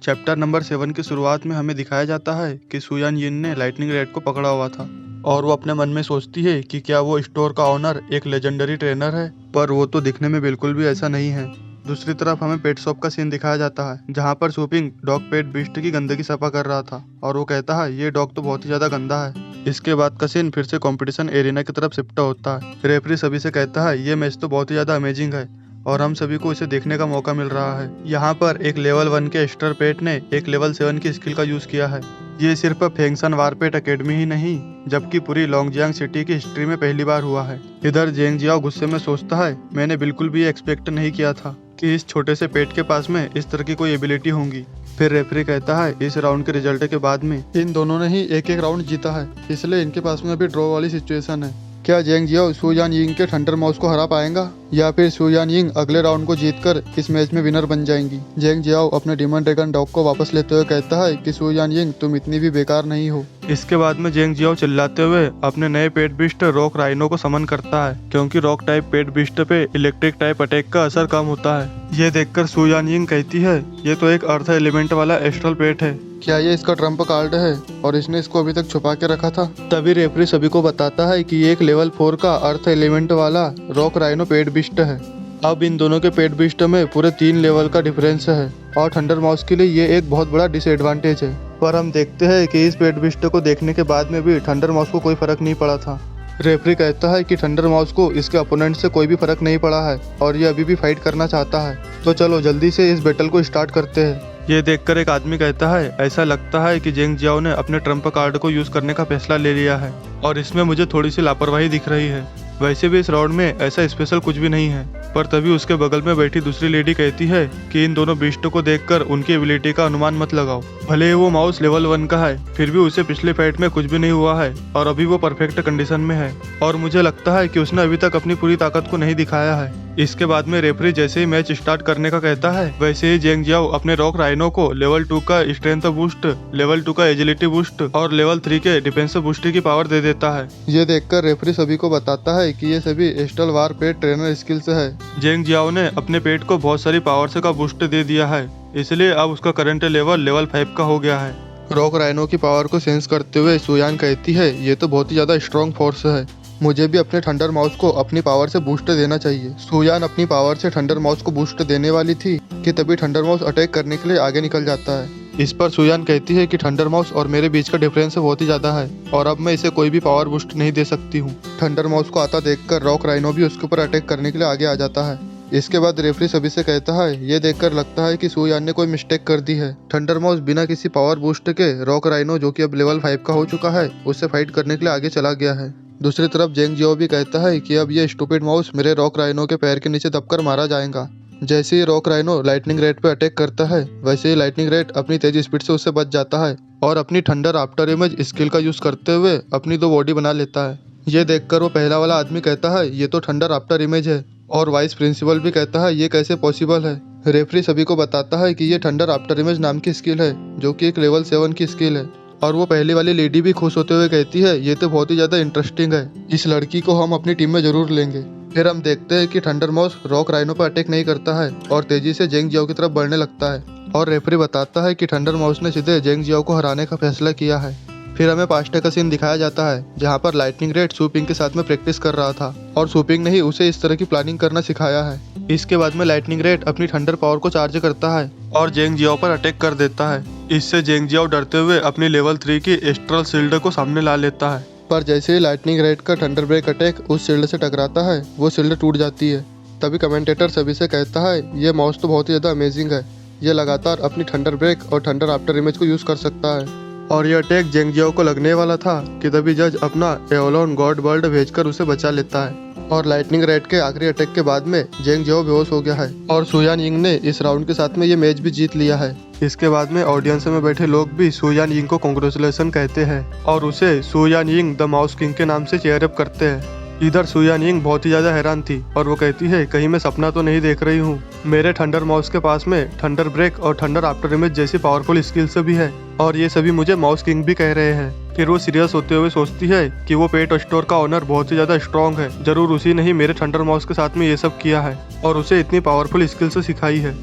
Chapter number 7 की शुरुआत में हमें दिखाया जाता है कि सुयान यिन ने लाइटनिंग रेड को पकड़ा हुआ था और वो अपने मन में सोचती है कि क्या वो स्टोर का ओनर एक लेजेंडरी ट्रेनर है, पर वो तो दिखने में बिल्कुल भी ऐसा नहीं है। दूसरी तरफ हमें पेट शॉप का सीन दिखाया जाता है जहाँ पर सुपिंग डॉग पेट बीस्ट की गंदगी सफा कर रहा था और वो कहता है ये डॉग तो बहुत ही ज्यादा गंदा है। इसके बाद का सीन फिर से कंपटीशन एरिना की तरफ शिफ्ट होता है। रेफरी सभी से कहता है ये मैच तो बहुत ही ज्यादा अमेजिंग है और हम सभी को इसे देखने का मौका मिल रहा है। यहाँ पर एक लेवल 1 के स्टर पेट ने एक लेवल 7 की स्किल का यूज किया है। ये सिर्फ फेंगसन वारपेट एकेडमी ही नहीं जबकि पूरी लॉन्गजियांग सिटी की हिस्ट्री में पहली बार हुआ है। इधर जेंग जियाओ गुस्से में सोचता है मैंने बिल्कुल भी एक्सपेक्ट नहीं किया था कि इस छोटे से पेट के पास में इस तरह की कोई एबिलिटी होंगी। फिर रेफरी कहता है इस राउंड के रिजल्ट के बाद में इन दोनों ने ही एक एक राउंड जीता है, इसलिए इनके पास में अभी ड्रॉ वाली सिचुएशन है। क्या जेंग जियाओ सुयान यिंग के थंडर माउस को हरा पाएगा या फिर सुयान यिंग अगले राउंड को जीतकर इस मैच में विनर बन जाएंगी। जेंग जियाओ अपने डीमन ड्रैगन डॉग को वापस लेते हुए कहता है कि सुयान यिंग तुम इतनी भी बेकार नहीं हो। इसके बाद में जेंग जियाओ चिल्लाते हुए अपने नए पेट बिस्ट रॉक राइनो को समन करता है क्योंकि रॉक टाइप पेट बिस्ट पे इलेक्ट्रिक टाइप अटैक का असर कम होता है। ये देखकर सुयान यिंग कहती है ये तो एक अर्थ एलिमेंट वाला एस्ट्रल पेट है, क्या ये इसका ट्रम्प कार्ड है और इसने इसको अभी तक छुपा के रखा था। तभी रेफरी सभी को बताता है कि ये एक लेवल 4 का अर्थ एलिमेंट वाला रॉक राइनो पेट बिस्ट है। अब इन दोनों के पेट बिस्ट में पूरे 3 लेवल का डिफरेंस है और थंडर माउस के लिए ये एक बहुत बड़ा डिसएडवांटेज है। पर हम देखते हैं कि इस पेट बिस्ट को देखने के बाद में भी थंडर माउस को कोई फर्क नहीं पड़ा था। रेफरी कहता है कि थंडर माउस को इसके अपोनेंट से कोई भी फर्क नहीं पड़ा है और ये अभी भी फाइट करना चाहता है, तो चलो जल्दी से इस बैटल को स्टार्ट करते हैं। ये देखकर एक आदमी कहता है ऐसा लगता है कि जेंग जियाओ ने अपने ट्रम्प कार्ड को यूज करने का फैसला ले लिया है और इसमें मुझे थोड़ी सी लापरवाही दिख रही है। वैसे भी इस राउंड में ऐसा स्पेशल कुछ भी नहीं है। पर तभी उसके बगल में बैठी दूसरी लेडी कहती है कि इन दोनों बीस्ट को देखकर उनकी एबिलिटी का अनुमान मत लगाओ। भले ही वो माउस लेवल 1 का है फिर भी उसे पिछले फाइट में कुछ भी नहीं हुआ है और अभी वो परफेक्ट कंडीशन में है और मुझे लगता है कि उसने अभी तक अपनी पूरी ताकत को नहीं दिखाया है। इसके बाद में रेफरी जैसे ही मैच स्टार्ट करने का कहता है वैसे ही जेंग जियाओ अपने रॉक राइनो को लेवल 2 का स्ट्रेंथ बूस्ट, लेवल 2 का एजिलिटी बूस्ट और लेवल 3 के डिफेंस बूस्ट की पावर दे देता है। ये देखकर रेफरी सभी को बताता है कि ये सभी एस्ट्रल वार पेट ट्रेनर स्किल्स है। जेंग जियाओ ने अपने पेट को बहुत सारी पावर्स का बूस्ट दे दिया है, इसलिए अब उसका करंट लेवल 5 का हो गया है। रॉक राइनो की पावर को सेंस करते हुए सुयान कहती है ये तो बहुत ही ज्यादा स्ट्रॉन्ग फोर्स है, मुझे भी अपने थंडर माउस को अपनी पावर से बूस्ट देना चाहिए। सुयान अपनी पावर से थंडर माउस को बूस्ट देने वाली थी कि तभी थंडर माउस अटैक करने के लिए आगे निकल जाता है। इस पर सुयान कहती है कि थंडर माउस और मेरे बीच का डिफरेंस बहुत ही ज्यादा है और अब मैं इसे कोई भी पावर बूस्ट नहीं दे सकती हूँ। थंडर माउस को आता देखकर रॉक राइनो भी उसके ऊपर अटैक करने के लिए आगे आ जाता है। इसके बाद रेफरी सभी से कहता है ये देखकर लगता है कि सुयान ने कोई मिस्टेक कर दी है। थंडर माउस बिना किसी पावर बूस्ट के रॉक राइनो जो कि अब लेवल 5 का हो चुका है उससे फाइट करने के लिए आगे चला गया है। दूसरी तरफ जेंग जियाओ भी कहता है कि अब ये स्टूपिड माउस मेरे रॉक राइनो के पैर के नीचे दबकर मारा जाएगा। जैसे ही रॉक राइनो लाइटनिंग रेड पे अटैक करता है वैसे ही लाइटनिंग रेड अपनी तेज स्पीड से उससे बच जाता है और अपनी थंडर आफ्टर इमेज स्किल का यूज करते हुए अपनी 2 बॉडी बना लेता है। ये देखकर वो पहला वाला आदमी कहता है ये तो थंडर आफ्टर इमेज है और वाइस प्रिंसिपल भी कहता है ये कैसे पॉसिबल है। रेफरी सभी को बताता है कि ये थंडर आफ्टर इमेज नाम की स्किल है जो कि एक लेवल 7 की स्किल है और वो पहली वाली लेडी भी खुश होते हुए कहती है ये तो बहुत ही ज्यादा इंटरेस्टिंग है, इस लड़की को हम अपनी टीम में जरूर लेंगे। फिर हम देखते हैं कि थंडर माउस रॉक राइनो पर अटैक नहीं करता है और तेजी से जेंग जियाओ की तरफ बढ़ने लगता है और रेफरी बताता है कि थंडर माउस ने सीधे जेंग जियाओ को हराने का फैसला किया है। फिर हमें पास्टे का सीन दिखाया जाता है जहाँ पर लाइटनिंग रेड सुपिंग के साथ में प्रैक्टिस कर रहा था और सुपिंग ने ही उसे इस तरह की प्लानिंग करना सिखाया है। इसके बाद में लाइटनिंग रेड अपनी थंडर पावर को चार्ज करता है और जेंग जियाओ पर अटैक कर देता है। इससे जेंग जियाओ डरते हुए अपनी लेवल 3 की एस्ट्रल शील्ड को सामने ला लेता है, पर जैसे ही लाइटनिंग रेड का थंडर ब्रेक अटैक उस शील्ड से टकराता है वो शील्ड टूट जाती है। तभी कमेंटेटर सभी से कहता है ये माउस तो बहुत ही ज्यादा अमेजिंग है, ये लगातार अपनी थंडर ब्रेक और थंडर आफ्टर इमेज को यूज कर सकता है और ये अटैक जेंग जियाओ को लगने वाला था कि तभी जज अपना एओलोन गॉड वर्ल्ड भेजकर उसे बचा लेता है और लाइटनिंग रेड के आखिरी अटैक के बाद में जेंग जियाओ बेहोश हो गया है और सुयान यिंग ने इस राउंड के साथ में ये मैच भी जीत लिया है। इसके बाद में ऑडियंस में बैठे लोग भी सुयान यिंग को कांग्रेचुलेशन कहते हैं और उसे सुयान यिंग द माउस किंग के नाम से चेयर अप करते हैं। इधर सुयान यिंग बहुत ही ज्यादा हैरान थी और वो कहती है कहीं मैं सपना तो नहीं देख रही हूँ, मेरे थंडर माउस के पास में थंडर ब्रेक और थंडर आफ्टर इमेज जैसी पावरफुल स्किल्स भी है और ये सभी मुझे माउस किंग भी कह रहे हैं। फिर वो सीरियस होते हुए सोचती है कि वो पेट स्टोर का ओनर बहुत ही ज्यादा स्ट्रॉन्ग है, जरूर उसी ने ही मेरे थंडर माउस के साथ में ये सब किया है और उसे इतनी पावरफुल स्किल्स सिखाई है।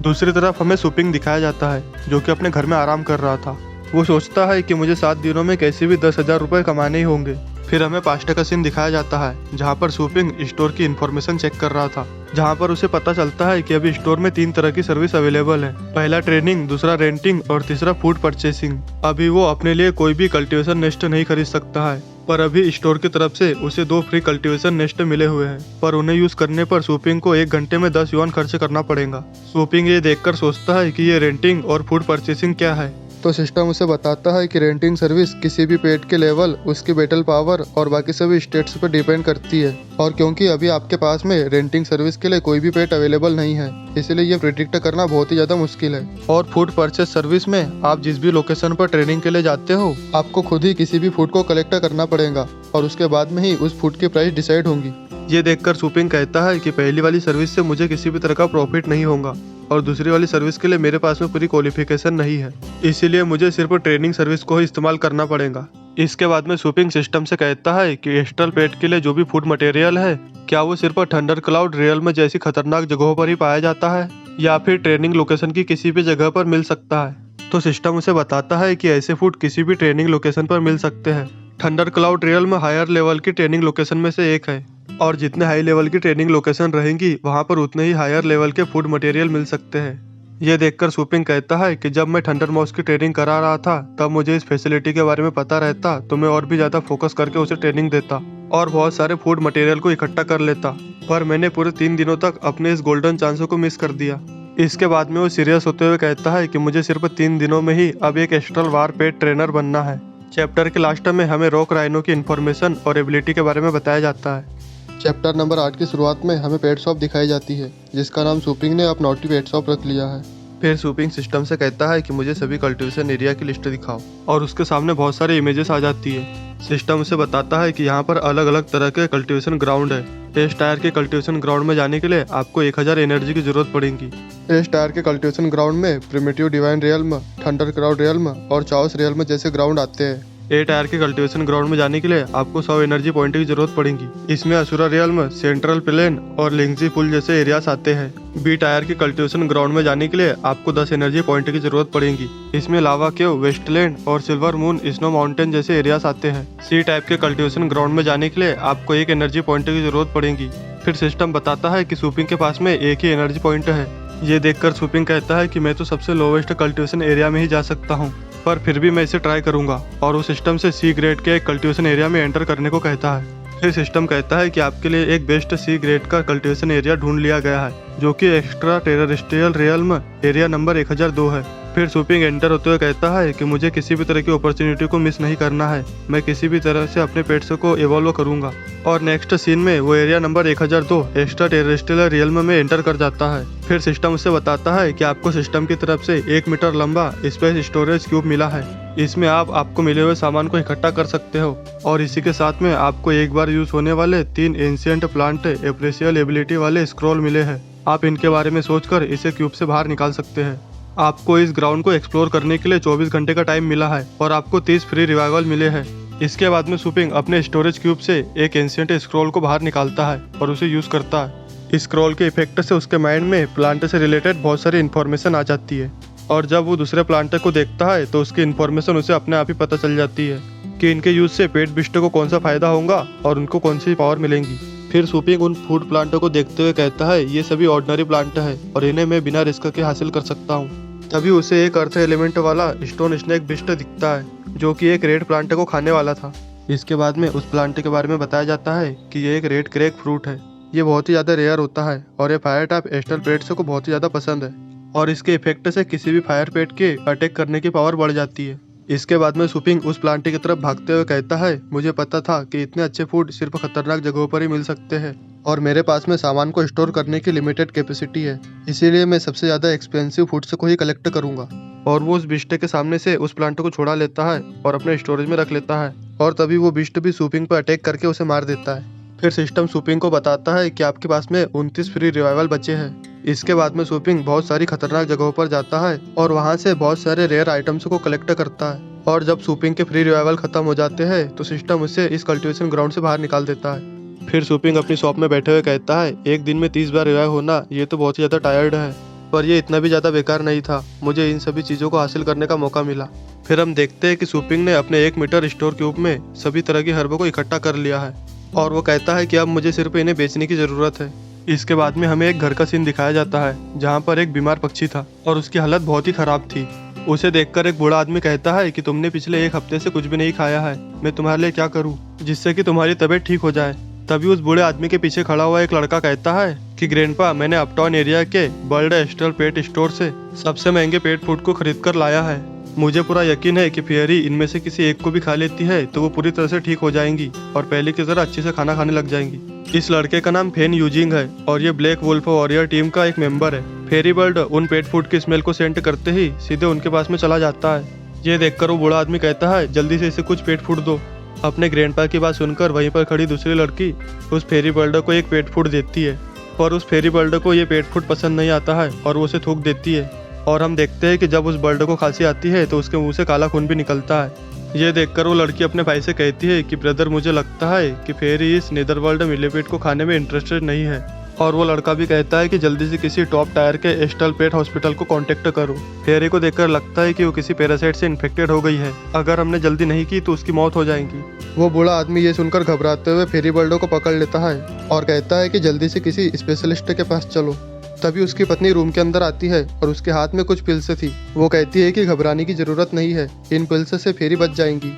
दूसरी तरफ हमें सुपिंग दिखाया जाता है जो कि अपने घर में आराम कर रहा था। वो सोचता है कि मुझे 7 दिनों में कैसे भी 10,000 रुपये कमाने ही होंगे। फिर हमें पास्टे का सीन दिखाया जाता है जहाँ पर सुपिंग स्टोर की इन्फॉर्मेशन चेक कर रहा था, जहाँ पर उसे पता चलता है कि अभी स्टोर में 3 तरह की सर्विस अवेलेबल है। पहला ट्रेनिंग, दूसरा रेंटिंग और तीसरा फूड परचेसिंग। अभी वो अपने लिए कोई भी कल्टीवेशन नेस्ट नहीं खरीद सकता है, पर अभी स्टोर की तरफ से उसे 2 फ्री कल्टीवेशन नेस्ट मिले हुए हैं, पर उन्हें यूज करने पर सुपिंग को 1 घंटे में 10 युआन खर्च करना पड़ेगा। सुपिंग ये देखकर सोचता है कि ये रेंटिंग और फूड परचेसिंग क्या है, तो सिस्टम उसे बताता है कि रेंटिंग सर्विस किसी भी पेट के लेवल, उसकी बैटल पावर और बाकी सभी स्टेट्स पर डिपेंड करती है। और क्योंकि अभी आपके पास में रेंटिंग सर्विस के लिए कोई भी पेट अवेलेबल नहीं है, इसलिए ये प्रिडिक्ट करना बहुत ही ज्यादा मुश्किल है। और फूड परचेस सर्विस में आप जिस भी लोकेशन पर ट्रेनिंग के लिए जाते हो, आपको खुद ही किसी भी फूड को कलेक्ट करना पड़ेगा और उसके बाद में ही उस फूड की प्राइस डिसाइड होंगी। ये देखकर सुपिंग कहता है कि पहली वाली सर्विस से मुझे किसी भी तरह का प्रॉफिट नहीं होगा और दूसरी वाली सर्विस के लिए मेरे पास में पूरी क्वालिफिकेशन नहीं है, इसीलिए मुझे सिर्फ ट्रेनिंग सर्विस को ही इस्तेमाल करना पड़ेगा। इसके बाद में सुपिंग सिस्टम से कहता है कि एस्ट्रल पेट के लिए जो भी फूड मटेरियल है, क्या वो सिर्फ थंडर क्लाउड रियल में जैसी खतरनाक जगहों पर ही पाया जाता है या फिर ट्रेनिंग लोकेशन की किसी भी जगह पर मिल सकता है। तो सिस्टम उसे बताता है कि ऐसे फूड किसी भी ट्रेनिंग लोकेशन पर मिल सकते हैं। थंडर क्लाउड रियल में हायर लेवल की ट्रेनिंग लोकेशन में से एक है और जितने हाई लेवल की ट्रेनिंग लोकेशन रहेंगी वहाँ पर उतने ही हायर लेवल के फूड मटेरियल मिल सकते हैं। ये देखकर सुपिंग कहता है कि जब मैं थंडर मॉस की ट्रेनिंग करा रहा था तब मुझे इस फैसिलिटी के बारे में पता रहता तो मैं और भी ज्यादा फोकस करके उसे ट्रेनिंग देता और बहुत सारे फूड मटेरियल को इकट्ठा कर लेता, पर मैंने पूरे 3 दिनों तक अपने इस गोल्डन चांसों को मिस कर दिया। इसके बाद में वो सीरियस होते हुए कहता है कि मुझे सिर्फ 3 दिनों में ही अब एक एस्ट्रल वार पेट ट्रेनर बनना है। चैप्टर के लास्ट में हमें रॉक राइनो की इन्फॉर्मेशन और एबिलिटी के बारे में बताया जाता है। चैप्टर नंबर 8 की शुरुआत में हमें पेट शॉप दिखाई जाती है जिसका नाम सुपिंग ने अब नॉटी पेट शॉप रख लिया है। फिर सुपिंग सिस्टम से कहता है कि मुझे सभी कल्टीवेशन एरिया की लिस्ट दिखाओ और उसके सामने बहुत सारे इमेजेस आ जाती है। सिस्टम उसे बताता है कि यहाँ पर अलग अलग तरह के कल्टीवेशन ग्राउंड है। एस टायर के कल्टीवेशन ग्राउंड में जाने के लिए आपको 1000 एनर्जी की जरूरत पड़ेगी। एस टायर के कल्टीवेशन ग्राउंड में primitive divine realm, thunder cloud realm और चाओस रियल्म जैसे ग्राउंड आते हैं। ए टायर के कल्टीवेशन ग्राउंड में जाने के लिए आपको 100 एनर्जी पॉइंट की जरूरत पड़ेगी। इसमें असुरा रियल्म, सेंट्रल प्लेन और लिंगजी पुल जैसे एरियाज आते हैं। बी टायर के कल्टीवेशन ग्राउंड में जाने के लिए आपको 10 एनर्जी पॉइंट की जरूरत पड़ेगी। इसमें लावा केव, वेस्टलैंड और सिल्वर मून, स्नो माउंटेन जैसे एरियाज आते हैं। सी टाइप के कल्टीवेशन ग्राउंड में जाने के लिए आपको 1 एनर्जी पॉइंट की जरूरत पड़ेगी। फिर सिस्टम बताता है कि सुपिंग के पास में 1 ही एनर्जी पॉइंट है। ये देखकर सुपिंग कहता है कि मैं तो सबसे लोवेस्ट कल्टीवेशन एरिया में ही जा सकता हूँ, पर फिर भी मैं इसे ट्राई करूंगा और वो सिस्टम से सी ग्रेड के एक कल्टीवेशन एरिया में एंटर करने को कहता है। फिर सिस्टम कहता है कि आपके लिए एक बेस्ट सी ग्रेड का कल्टीवेशन एरिया ढूंढ लिया गया है जो कि extra terrestrial realm area number 1002 है। फिर सुपिंग एंटर होते हुए कहता है कि मुझे किसी भी तरह की अपॉर्चुनिटी को मिस नहीं करना है, मैं किसी भी तरह से अपने पेट्स को इवॉल्व करूंगा। और नेक्स्ट सीन में वो area number 1002 extra terrestrial realm में एंटर कर जाता है। फिर सिस्टम उसे बताता है कि आपको सिस्टम की तरफ से 1 मीटर लंबा स्पेस स्टोरेज क्यूब मिला है। इसमें आप आपको मिले हुए सामान को इकट्ठा कर सकते हो और इसी के साथ में आपको एक बार यूज होने वाले 3 एंशिएंट प्लांट एप्रेशियल एबिलिटी वाले स्क्रॉल मिले हैं। आप इनके बारे में सोचकर इसे क्यूब से बाहर निकाल सकते हैं। आपको इस ग्राउंड को एक्सप्लोर करने के लिए 24 घंटे का टाइम मिला है और आपको 30 फ्री रिवाइवल मिले हैं। इसके बाद में सुपिंग अपने स्टोरेज क्यूब से एक एंशिएंट स्क्रॉल को बाहर निकालता है और उसे यूज करता है। स्क्रॉल के इफेक्ट से उसके माइंड में प्लांट से रिलेटेड बहुत सारी इन्फॉर्मेशन आ जाती है और जब वो दूसरे प्लांट को देखता है तो उसकी इन्फॉर्मेशन उसे अपने आप ही पता चल जाती है कि इनके यूज से पेट बिस्ट को कौन सा फायदा होगा और उनको कौन सी पावर मिलेंगी। फिर सुपिंग उन फूड प्लांटों को देखते हुए कहता है ये सभी ऑर्डिनरी प्लांट है और इन्हें मैं बिना रिस्क के हासिल कर सकता हूँ। तभी उसे एक अर्थ एलिमेंट वाला स्टोन स्नेक बिस्ट दिखता है जो कि एक रेड प्लांट को खाने वाला था। इसके बाद में उस प्लांट के बारे में बताया जाता है कि ये एक रेड क्रैक फ्रूट है। ये बहुत ही ज्यादा रेयर होता है और ये फायर टाइप एस्ट्रल पेट्स को बहुत ही ज्यादा पसंद है और इसके इफेक्ट से किसी भी फायर पेट के अटैक करने की पावर बढ़ जाती है। इसके बाद में सुपिंग उस प्लांट की तरफ भागते हुए कहता है मुझे पता था कि इतने अच्छे फूड सिर्फ खतरनाक जगहों पर ही मिल सकते हैं और मेरे पास में सामान को स्टोर करने की लिमिटेड कैपेसिटी है, इसीलिए मैं सबसे ज्यादा एक्सपेंसिव फूड्स को ही कलेक्ट करूंगा। और वो उस बिस्ट के सामने से उस प्लांट को छुड़ा लेता है और अपने स्टोरेज में रख लेता है और तभी वो बिस्ट भी सुपिंग पर अटैक करके उसे मार देता है। फिर सिस्टम सुपिंग को बताता है कि आपके पास में 29 फ्री रिवाइवल बचे हैं। इसके बाद में सुपिंग बहुत सारी खतरनाक जगहों पर जाता है और वहाँ से बहुत सारे रेयर आइटम्स को कलेक्ट करता है और जब सुपिंग के फ्री रिवाइवल खत्म हो जाते हैं तो सिस्टम उसे इस कल्टीवेशन ग्राउंड से बाहर निकाल देता है। फिर सुपिंग अपनी शॉप में बैठे हुए कहता है एक दिन में 30 बार रिवाइव होना ये तो बहुत ही ज्यादा टायर्ड है, पर ये इतना भी ज़्यादा बेकार नहीं था, मुझे इन सभी चीज़ों को हासिल करने का मौका मिला। फिर हम देखते हैं कि सुपिंग ने अपने 1 मीटर स्टोर क्यूब में सभी तरह की हर्बों को इकट्ठा कर लिया है और वो कहता है कि अब मुझे सिर्फ इन्हें बेचने की ज़रूरत है। इसके बाद में हमें एक घर का सीन दिखाया जाता है जहाँ पर एक बीमार पक्षी था और उसकी हालत बहुत ही खराब थी। उसे देखकर एक बूढ़ा आदमी कहता है कि तुमने पिछले 1 हफ्ते से कुछ भी नहीं खाया है, मैं तुम्हारे लिए क्या करूँ जिससे कि तुम्हारी तबीयत ठीक हो जाए। तभी उस बूढ़े आदमी के पीछे खड़ा हुआ एक लड़का कहता है कि ग्रैंडपा, मैंने अपटाउन एरिया के वर्ल्ड एस्ट्रल पेट स्टोर से सबसे महंगे पेट फूड को खरीद कर लाया है। मुझे पूरा यकीन है कि फेयरी इनमें से किसी एक को भी खा लेती है तो वो पूरी तरह से ठीक हो जाएंगी और पहले की तरह अच्छे से खाना खाने लग जाएंगी। इस लड़के का नाम फेन यूजिंग है और ये ब्लैक वुल्फ वॉरियर टीम का एक मेंबर है। फेरी बर्ड उन पेट फूड की स्मेल को सेंट करते ही सीधे उनके पास में चला जाता है। ये देखकर वो बूढ़ा आदमी कहता है, जल्दी से इसे कुछ पेट फूड दो। अपने ग्रैंडपा की बात सुनकर वहीं पर खड़ी दूसरी लड़की उस फेरी बर्ड को एक पेट फूड देती है, पर उस फेरी बर्ड को ये पेट फूड पसंद नहीं आता है और वो उसे थूक देती है। और हम देखते हैं कि जब उस बर्ड को खांसी आती है तो उसके मुंह से काला खून भी निकलता है। ये देखकर वो लड़की अपने भाई से कहती है कि ब्रदर, मुझे लगता है कि फेरी इस नेदरवर्ल्ड मिलीपेट को खाने में इंटरेस्टेड नहीं है। और वो लड़का भी कहता है कि जल्दी से किसी टॉप टायर के एस्ट्रल पेट हॉस्पिटल को कांटेक्ट करो। फेरी को देखकर लगता है कि वो किसी पैरासाइट से इन्फेक्टेड हो गई है, अगर हमने जल्दी नहीं की तो उसकी मौत हो जाएगी। वो बूढ़ा आदमी ये सुनकर घबराते हुए फेरी बर्डों को पकड़ लेता है और कहता है कि जल्दी से किसी स्पेशलिस्ट के पास चलो। तभी उसकी पत्नी रूम के अंदर आती है और उसके हाथ में कुछ पिल्स थी। वो कहती है कि घबराने की जरूरत नहीं है, इन पिल्स से फेरी बच जाएंगी।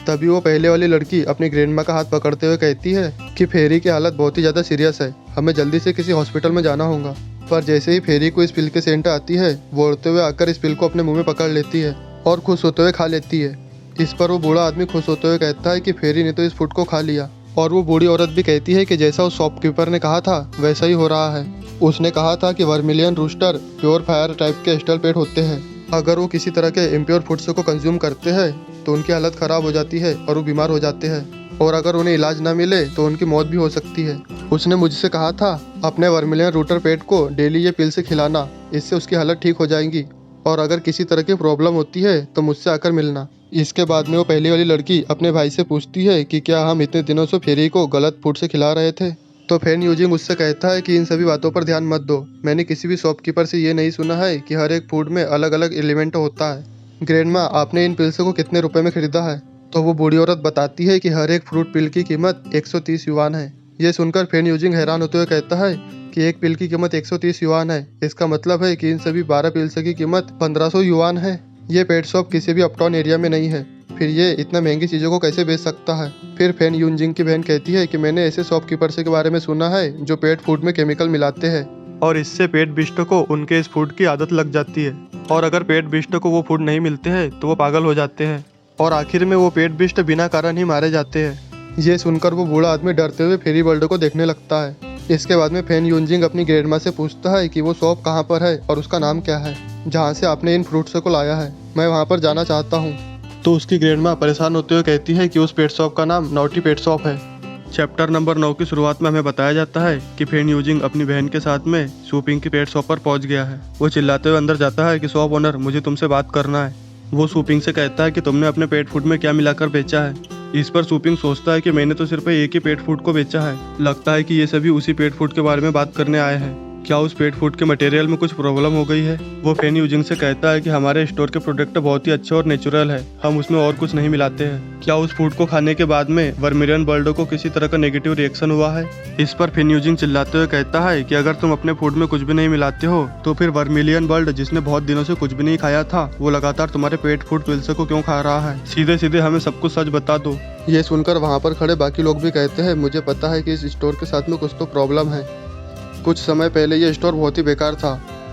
तभी वो पहले वाली लड़की अपनी ग्रैंडमा का हाथ पकड़ते हुए कहती है कि फेरी की हालत बहुत ही ज़्यादा सीरियस है, हमें जल्दी से किसी हॉस्पिटल में जाना होगा। पर जैसे ही फेरी को इस पिल के सेंट आती है, वो उड़ते हुए आकर इस पिल को अपने मुंह में पकड़ लेती है और खुश होते हुए खा लेती है। इस पर वो बूढ़ा आदमी खुश होते हुए कहता है कि फेरी ने तो इस फूड को खा लिया। और वो बूढ़ी औरत भी कहती है कि जैसा उस शॉपकीपर ने कहा था वैसा ही हो रहा है। उसने कहा था कि vermilion rooster pure fire type के एस्ट्रल पेट होते हैं, अगर वो किसी तरह के इम्प्योर फूड्स को कंज्यूम करते हैं तो उनकी हालत ख़राब हो जाती है और वो बीमार हो जाते हैं, और अगर उन्हें इलाज ना मिले तो उनकी मौत भी हो सकती है। उसने मुझसे कहा था अपने वर्मिलियन रूटर पेट को डेली ये पिल से खिलाना, इससे उसकी हालत ठीक हो जाएंगी, और अगर किसी तरह की प्रॉब्लम होती है तो मुझसे आकर मिलना। इसके बाद में वो पहली वाली लड़की अपने भाई से पूछती है कि क्या हम इतने दिनों से फेरी को गलत फूड से खिला रहे थे। तो फेन यूजिंग उससे कहता है कि इन सभी बातों पर ध्यान मत दो, मैंने किसी भी शॉपकीपर से ये नहीं सुना है कि हर एक फूड में अलग अलग एलिमेंट होता है। ग्रैंडमा, आपने इन पिल्स को कितने रुपए में खरीदा है? तो वो बूढ़ी औरत बताती है कि हर एक फ्रूट पिल की कीमत 130 युआन है। ये सुनकर फेन यूजिंग हैरान होते हुए कहता है कि एक पिल की कीमत 130 युआन है, इसका मतलब है कि इन सभी 12 पिल्स की कीमत 1500 युआन है। ये पेट शॉप किसी भी अपटाउन एरिया में नहीं है, फिर ये इतना महंगी चीज़ों को कैसे बेच सकता है? फिर फेन यूजिंग की बहन कहती है कि मैंने ऐसे शॉपकीपर से के बारे में सुना है जो पेट फूड में केमिकल मिलाते हैं और इससे पेट बिस्ट को उनके इस फूड की आदत लग जाती है, और अगर पेट बिस्ट को वो फूड नहीं मिलते हैं तो वो पागल हो जाते हैं और आखिर में वो पेट बिस्ट बिना कारण ही मारे जाते हैं। ये सुनकर वो बूढ़ा आदमी डरते हुए फेरी वर्ल्ड को देखने लगता है। इसके बाद में फेन यूजिंग अपनी ग्रैंडमा से पूछता है कि वो शॉप कहाँ पर है और उसका नाम क्या है जहाँ से आपने इन फ्रूट्स को लाया है, मैं वहाँ पर जाना चाहता हूँ। तो उसकी ग्रैंडमा परेशान होते हुए कहती है कि उस पेट शॉप का नाम नॉटी पेट शॉप है। चैप्टर नंबर 9 की शुरुआत में हमें बताया जाता है कि फेन यूजिंग अपनी बहन के साथ में सुपिंग की पेट शॉप पर पहुंच गया है। वो चिल्लाते हुए अंदर जाता है कि शॉप ओनर, मुझे तुमसे बात करना है। वो सुपिंग से कहता है कि तुमने अपने पेट फूड में क्या मिलाकर बेचा है। इस पर सुपिंग सोचता है कि मैंने तो सिर्फ एक ही पेट फूड को बेचा है, लगता है कि ये सभी उसी पेट फूड के बारे में बात करने आए हैं। क्या उस पेट फूड के मटेरियल में कुछ प्रॉब्लम हो गई है? वो फेन यूजिंग से कहता है कि हमारे स्टोर के प्रोडक्ट बहुत ही अच्छे और नेचुरल है, हम उसमें और कुछ नहीं मिलाते हैं। क्या उस फूड को खाने के बाद में वर्मिलियन बर्डों को किसी तरह का नेगेटिव रिएक्शन हुआ है? इस पर फेन यूजिंग चिल्लाते हुए कहता है कि अगर तुम अपने फूड में कुछ भी नहीं मिलाते हो तो फिर वर्मिलियन बर्ड जिसने बहुत दिनों से कुछ भी नहीं खाया था वो लगातार तुम्हारे पेट फूड पिल्स को क्यों खा रहा है? सीधे सीधे हमें सब कुछ सच बता दो। ये सुनकर वहाँ पर खड़े बाकी लोग भी कहते हैं, मुझे पता है कि इस स्टोर के साथ में कुछ तो प्रॉब्लम है। कुछ समय पहले ये स्टोर बहुत ही बेकार था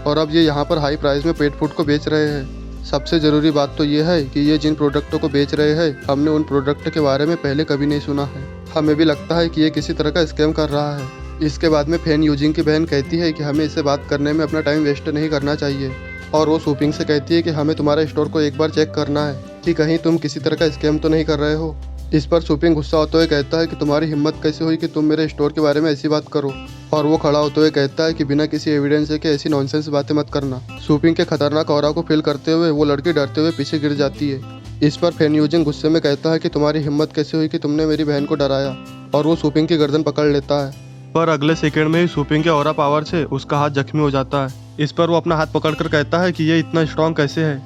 और अब ये यहाँ पर हाई प्राइस में पेट फूड को बेच रहे हैं। सबसे ज़रूरी बात तो ये है कि ये जिन प्रोडक्टों को बेच रहे हैं हमने उन प्रोडक्ट के बारे में पहले कभी नहीं सुना है। हमें भी लगता है कि ये किसी तरह का स्कैम कर रहा है। इसके बाद में फेन यूजिंग की बहन कहती है कि हमें इससे बात करने में अपना टाइम वेस्ट नहीं करना चाहिए, और वो सुपिंग से कहती है कि हमें तुम्हारे स्टोर को एक बार चेक करना है कि कहीं तुम किसी तरह का स्कैम तो नहीं कर रहे हो। इस पर सुपिंग गुस्सा होते हुए कहता है कि तुम्हारी हिम्मत कैसे हुई कि तुम मेरे स्टोर के बारे में ऐसी बात करो, और वो खड़ा होते हुए कहता है कि बिना किसी एविडेंस के ऐसी नॉनसेंस बातें मत करना। सुपिंग के खतरनाक ऑरा को फील करते हुए वो लड़की डरते हुए पीछे गिर जाती है। इस पर फेन यूजिंग गुस्से में कहता है कि तुम्हारी हिम्मत कैसे हुई कि तुमने मेरी बहन को डराया, और वो सुपिंग की गर्दन पकड़ लेता है। पर अगले सेकंड में ही सुपिंग के ऑरा पावर से उसका हाथ जख्मी हो जाता है इस पर वो अपना हाथ पकड़कर कहता है कि ये इतना स्ट्रांग कैसे है।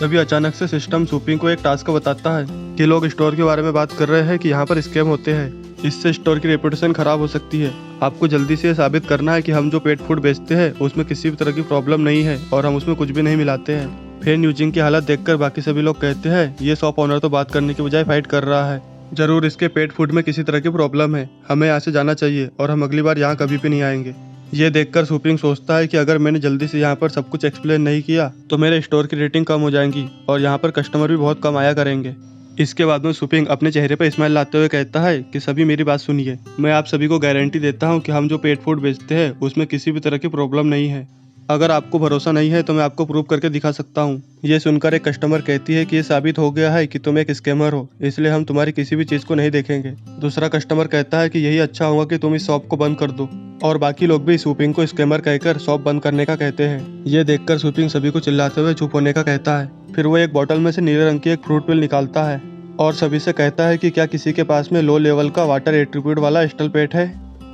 तभी अचानक से सिस्टम सूपिंग को एक टास्क बताता है कि लोग स्टोर के बारे में बात कर रहे हैं कि यहाँ पर स्कैम होते हैं, इससे स्टोर की रेपुटेशन खराब हो सकती है। आपको जल्दी से ये साबित करना है कि हम जो पेट फूड बेचते हैं उसमें किसी भी तरह की प्रॉब्लम नहीं है और हम उसमें कुछ भी नहीं मिलाते हैं। फेन यूजिंग की हालत देखकर बाकी सभी लोग कहते हैं ये शॉप ओनर तो बात करने के बजाय फाइट कर रहा है, जरूर इसके पेट फूड में किसी तरह की प्रॉब्लम है, हमें यहाँ से जाना चाहिए और हम अगली बार यहाँ कभी भी नहीं आएंगे। ये देखकर सूपिंग सोचता है कि अगर मैंने जल्दी से यहाँ पर सब कुछ एक्सप्लेन नहीं किया तो मेरे स्टोर की रेटिंग कम हो जाएगी और यहाँ पर कस्टमर भी बहुत कम आया करेंगे। इसके बाद में सूपिंग अपने चेहरे पर स्माइल लाते हुए कहता है कि सभी मेरी बात सुनिए, मैं आप सभी को गारंटी देता हूँ कि हम जो पेट फूड बेचते हैं उसमें किसी भी तरह की प्रॉब्लम नहीं है। अगर आपको भरोसा नहीं है तो मैं आपको प्रूव करके दिखा सकता हूँ। ये सुनकर एक कस्टमर कहती है कि ये साबित हो गया है कि तुम एक स्कैमर हो, इसलिए हम तुम्हारी किसी भी चीज़ को नहीं देखेंगे। दूसरा कस्टमर कहता है कि यही अच्छा होगा कि तुम इस शॉप को बंद कर दो और बाकी लोग भी सूपिंग को स्कैमर कहकर शॉप बंद करने का कहते हैं। ये देखकर सूपिंग सभी को चिल्लाते हुए चुप होने का कहता है। फिर वो एक बोतल में से नीले रंग की एक फ्रूट पिल निकालता है और सभी से कहता है कि क्या किसी के पास में लो लेवल का वाटर एट्रीब्यूट वाला स्टल पेट है।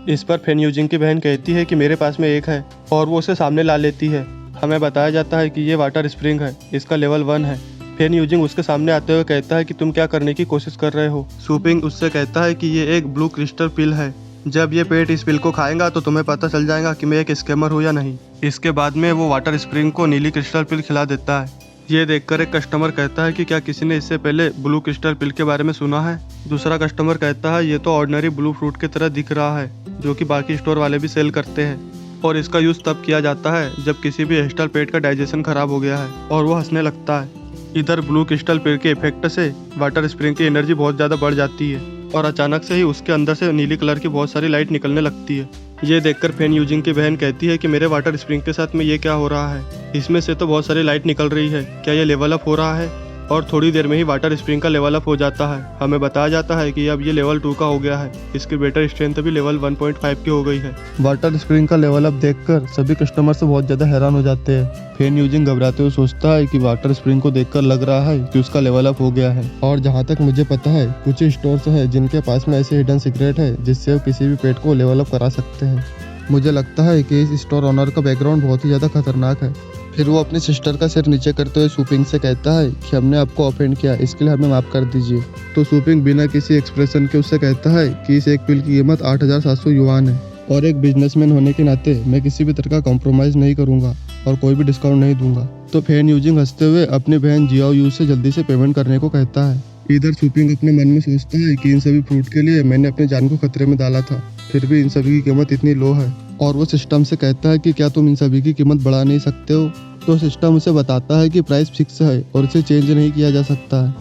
इस पर फेन यूजिंग की बहन कहती है कि मेरे पास में एक है और वो उसे सामने ला लेती है। हमें बताया जाता है कि ये वाटर स्प्रिंग है, इसका लेवल 1 है। फेन यूजिंग उसके सामने आते हुए कहता है कि तुम क्या करने की कोशिश कर रहे हो। सूपिंग उससे कहता है कि ये एक ब्लू क्रिस्टल पिल है, जब ये पेट इस पिल को खाएगा तो तुम्हें पता चल जाएगा कि मैं एक स्कैमर हूँ या नहीं। इसके बाद में वो वाटर स्प्रिंग को नीली क्रिस्टल पिल खिला देता है। ये देखकर एक कस्टमर कहता है कि क्या किसी ने इससे पहले ब्लू क्रिस्टल पिल के बारे में सुना है। दूसरा कस्टमर कहता है ये तो ऑर्डिनरी ब्लू फ्रूट की तरह दिख रहा है जो कि बाकी स्टोर वाले भी सेल करते हैं और इसका यूज़ तब किया जाता है जब किसी भी स्टल पेट का डाइजेशन खराब हो गया है। और वो हंसने लगता है। इधर ब्लू क्रिस्टल पेट के इफेक्ट से वाटर स्प्रिंग की एनर्जी बहुत ज़्यादा बढ़ जाती है और अचानक से ही उसके अंदर से नीली कलर की बहुत सारी लाइट निकलने लगती है। ये देखकर फेन यूजिंग की बहन कहती है कि मेरे वाटर स्प्रिंग के साथ में ये क्या हो रहा है, इसमें से तो बहुत सारी लाइट निकल रही है, क्या ये लेवल अप हो रहा है। और थोड़ी देर में ही वाटर स्प्रिंग का लेवल अप हो जाता है। हमें बताया जाता है कि अब ये लेवल 2 का हो गया है, इसकी बेटर स्ट्रेंथ भी लेवल 1.5 की हो गई है। वाटर स्प्रिंग का लेवल अप देखकर सभी कस्टमर से बहुत ज़्यादा हैरान हो जाते हैं। फेन यूजिंग घबराते हुए सोचता है कि वाटर स्प्रिंग को देखकर लग रहा है कि उसका लेवल अप हो गया है। और जहाँ तक मुझे पता है कुछ स्टोर्स है जिनके पास में ऐसे हिडन सीक्रेट है जिससे वो किसी भी पेट को लेवल अप करा सकते हैं। मुझे लगता है कि इस स्टोर ओनर का बैकग्राउंड बहुत ही ज़्यादा खतरनाक है। फिर वो अपनी सिस्टर का सिर नीचे करते हुए सूपिंग से कहता है कि हमने आपको ऑफेंड किया, इसके लिए हमें माफ़ कर दीजिए। तो सूपिंग बिना किसी एक्सप्रेशन के उससे कहता है कि इस एक पिल की कीमत 8,700 युआन है और एक बिजनेसमैन होने के नाते मैं किसी भी तरह का कॉम्प्रोमाइज़ नहीं करूँगा और कोई भी डिस्काउंट नहीं दूंगा। तो फेन यूजिंग हंसते हुए अपनी बहन जियाओ यू से जल्दी से पेमेंट करने को कहता है। इधर सूपिंग अपने मन में सोचता है कि इन सभी फ्रूट के लिए मैंने अपनी जान को खतरे में डाला था, फिर भी इन सभी की कीमत इतनी लो है। और वो सिस्टम से कहता है कि क्या तुम इन सभी की कीमत बढ़ा नहीं सकते हो। तो सिस्टम उसे बताता है कि प्राइस फिक्स है और इसे चेंज नहीं किया जा सकता है।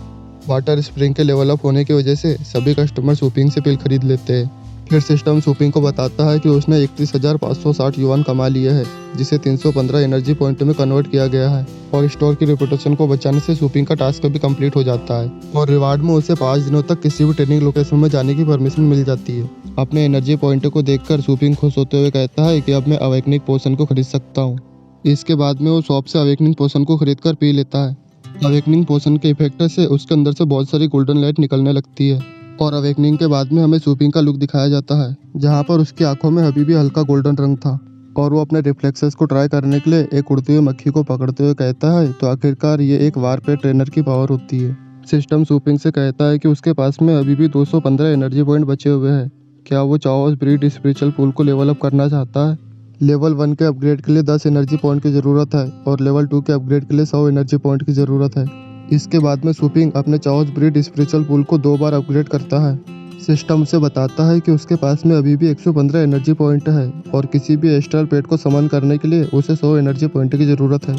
वाटर स्प्रिंग के लेवल अप होने की वजह से सभी कस्टमर सूपिंग से पिल खरीद लेते हैं। फिर सिस्टम सूपिंग को बताता है कि उसने 31,560 युआन कमा लिए है, जिसे 315 एनर्जी पॉइंट में कन्वर्ट किया गया है। और स्टोर की रेपुटेशन को बचाने से सूपिंग का टास्क भी कंप्लीट हो जाता है और रिवार्ड में उसे 5 दिनों तक किसी भी ट्रेनिंग लोकेशन में जाने की परमिशन मिल जाती है। अपने एनर्जी पॉइंट को देखकर सूपिंग खुश होते हुए कहता है कि अब मैं अवेकनिंग पोशन को खरीद सकता हूँ। इसके बाद में वो शॉप से अवेकनिंग पोशन को खरीद कर पी लेता है। अवेकनिंग पोशन के इफेक्ट से उसके अंदर से बहुत सारी गोल्डन लाइट निकलने लगती है और अवेकनिंग के बाद में हमें सूपिंग का लुक दिखाया जाता है, जहाँ पर उसकी आंखों में अभी भी हल्का गोल्डन रंग था और वो अपने रिफ्लेक्सेस को ट्राई करने के लिए एक उड़ती हुई मक्खी को पकड़ते हुए कहता है तो आखिरकार ये एक वारपेट ट्रेनर की पावर होती है। सिस्टम सूपिंग से कहता है कि उसके पास में अभी भी 215 एनर्जी पॉइंट बचे हुए हैं। क्या वो चाओस ब्रीड स्पिरिचुअल पूल को लेवल अप करना चाहता है। लेवल 1 के अपग्रेड के लिए 10 एनर्जी पॉइंट की ज़रूरत है और लेवल 2 के अपग्रेड के लिए 100 एनर्जी पॉइंट की ज़रूरत है। इसके बाद में सूपिंग अपने चाओस ब्रीड स्पिरिचुअल पूल को 2 बार अपग्रेड करता है। सिस्टम उसे बताता है कि उसके पास में अभी भी 115 एनर्जी पॉइंट है और किसी भी एस्ट्रल पेट को समन करने के लिए उसे 100 एनर्जी पॉइंट की ज़रूरत है।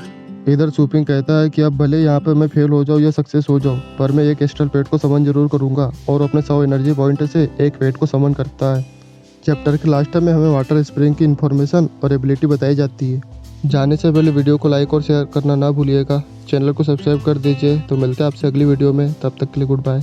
इधर सूपिंग कहता है कि अब भले यहाँ पे मैं फेल हो जाऊँ या सक्सेस हो जाऊँ, पर मैं एक एस्ट्रल पेट को समन जरूर करूँगा और अपने 100 एनर्जी पॉइंट से एक पेट को समन करता है। चैप्टर के लास्ट में हमें वाटर स्प्रिंग की इन्फॉर्मेशन और एबिलिटी बताई जाती है। जाने से पहले वीडियो को लाइक और शेयर करना ना भूलिएगा। चैनल को सब्सक्राइब कर दीजिए। तो मिलते हैं आपसे अगली वीडियो में, तब तक के लिए गुड बाय।